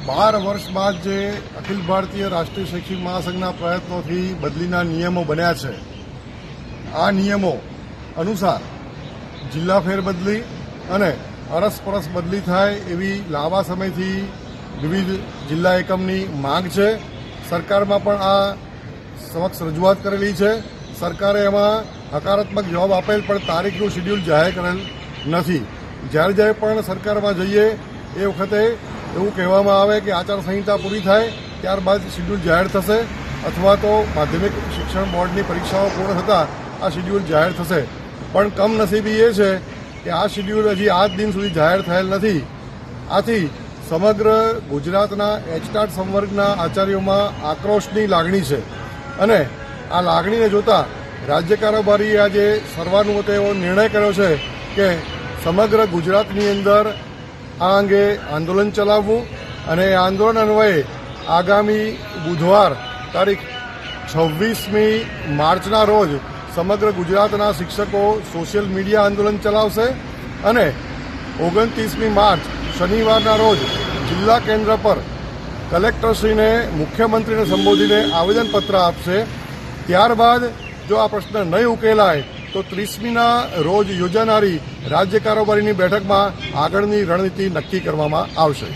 12 વર્ષ બાદ જે અખિલ ભારતીય રાષ્ટ્રીય શૈક્ષિક મહાસંઘના પ્રયત્નોથી બદલીના નિયમો બન્યા છે, આ નિયમો અનુસાર જિલ્લા ફેરબદલી અને અરસપરસ બદલી થાય એવી લાંબા સમયથી વિવિધ જિલ્લા એકમની માંગ છે. સરકારમાં પણ આ સમક્ષ રજૂઆત કરેલી છે. સરકારે એમાં હકારાત્મક જવાબ આપેલ, પણ તારીખનું શિડ્યુલ જાહેર કરેલ નથી. જ્યારે પણ સરકારમાં જઈએ એ વખતે એવું કહેવામાં આવે કે આચારસંહિતા પૂરી થાય ત્યારબાદ શિડ્યુલ જાહેર થશે, અથવા તો માધ્યમિક શિક્ષણ બોર્ડની પરીક્ષાઓ પૂર્ણ થતાં આ શિડ્યુલ જાહેર થશે. પણ કમનસીબી એ છે કે આ શિડ્યુલ હજી આજ દિન સુધી જાહેર થયેલ નથી. આથી સમગ્ર ગુજરાતના એચટાટ સંવર્ગના આચાર્યોમાં આક્રોશની લાગણી છે અને આ લાગણીને જોતા રાજ્ય કારોબારીએ આજે સર્વાનુમતે એવો નિર્ણય કર્યો છે કે સમગ્ર ગુજરાતની અંદર આ અંગે આંદોલન ચલાવવું અને આંદોલન અન્વયે આગામી બુધવાર તારીખ 26મી માર્ચના રોજ સમગ્ર ગુજરાતના શિક્ષકો સોશિયલ મીડિયા આંદોલન ચલાવશે અને 29મી માર્ચ શનિવારના રોજ જિલ્લા કેન્દ્ર પર કલેક્ટરશ્રીને મુખ્યમંત્રીને સંબોધીને આવેદનપત્ર આપશે. ત્યારબાદ જો આ પ્રશ્ન નહીં ઉકેલાય તો 30મીના રોજ યોજાનારી રાજ્ય કારોબારીની બેઠકમાં આગળની રણનીતિ નક્કી કરવામાં આવશે.